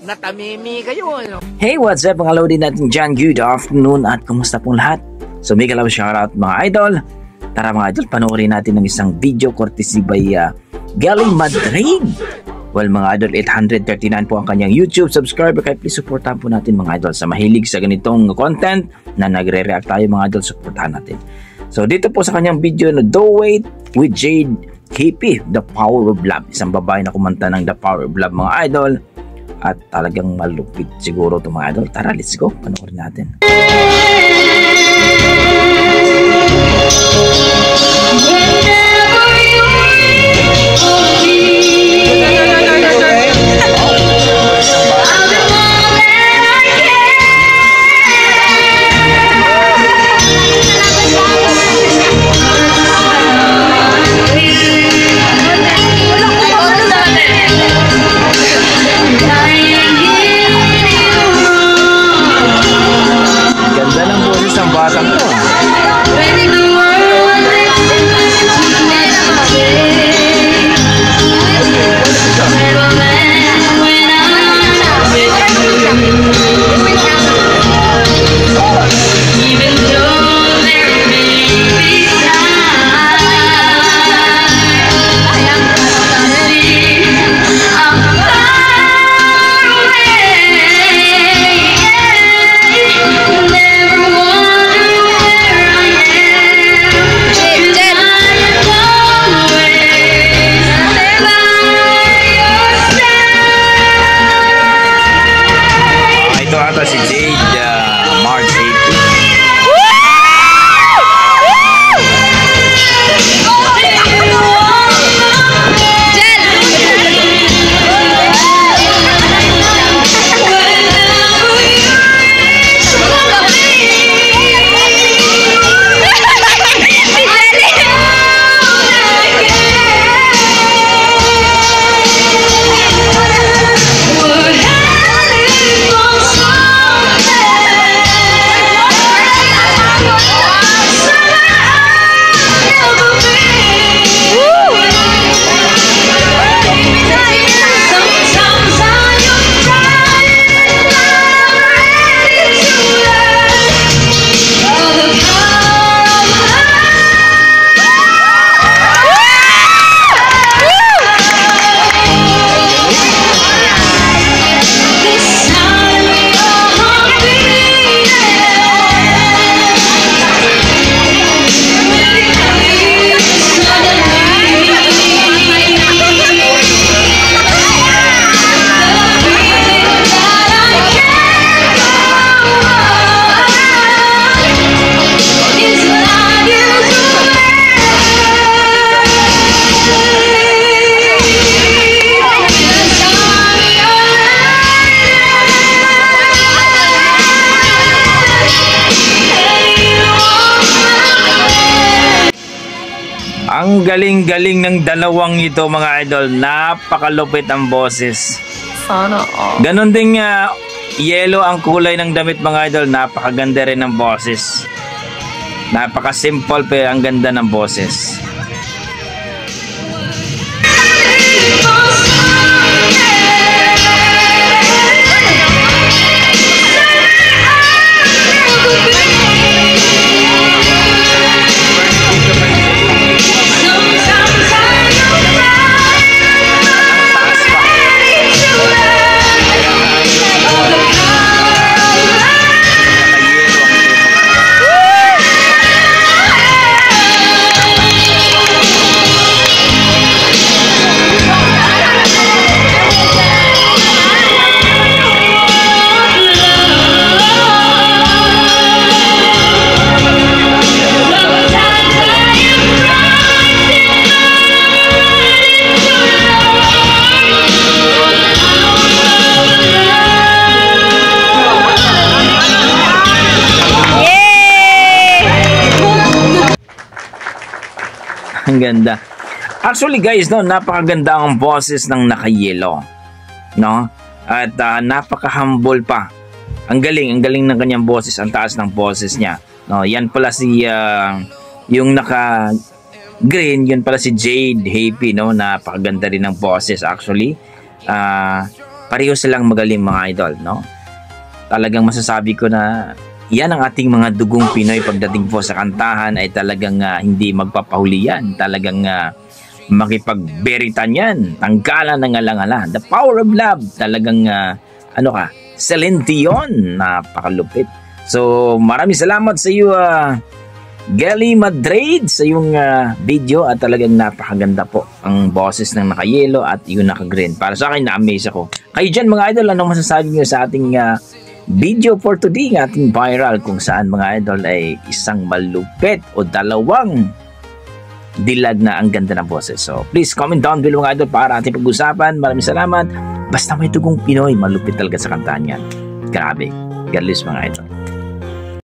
natamimi kayo. Ano? Hey, what's up mga lodi natin dyan? Good afternoon at kumusta pong lahat? So, mega love shoutout mga idol. Tara mga idol, panoorin natin ng isang video courtesy by Galing Madrid. Well mga idol, 839 po ang kanyang YouTube subscriber, kaya please supportahan po natin mga idol. Sa mahilig sa ganitong content na nagre-react tayo mga idol, supportahan natin. So dito po sa kanyang video na Do Wait with Jade Hippie, The Power of Love. Isang babae na kumanta ng The Power of Love mga idol. At talagang malupit siguro ito mga idol. Tara, let's go, panoorin natin. Si Jade March 18. Ang galing-galing ng dalawang ito mga idol. Napakalupit ang boses. Sana all. Ganon din yellow ang kulay ng damit mga idol. Napakaganda rin ng boses. Napaka-simple pero ang ganda ng boses. Ang ganda. Actually guys, no, napakaganda ang boses ng naka-yellow. No? At napaka-humble pa. Ang galing ng kanyang boses, ang taas ng boses niya. No, yan pala si yung naka-green, yun pala si Jade Hippie, no? Napakaganda rin ng boses actually. pareho silang magaling mga idol, no? Talagang masasabi ko na yan ang ating mga dugong Pinoy pagdating po sa kantahan ay talagang hindi magpapahuli yan. Talagang makipagberitan yan. Tanggalan ng alang-ala. The power of love. Talagang Celine Dion. Napakalupit. So maraming salamat sa iyo Gelly Madrid sa iyong video at talagang napakaganda po ang boses ng naka-yellow at yung naka-green. Para sa akin na-amaze ako. Kayo dyan mga idol, anong masasabi niyo sa ating video for today ng ating viral kung saan mga idol ay isang malupit o dalawang dilag na ang ganda ng boses. So please comment down below mga idol para ating pag-usapan. Maraming salamat. Basta may tugong Pinoy, malupit talaga sa kantahan yan. Grabe. God bless mga idol.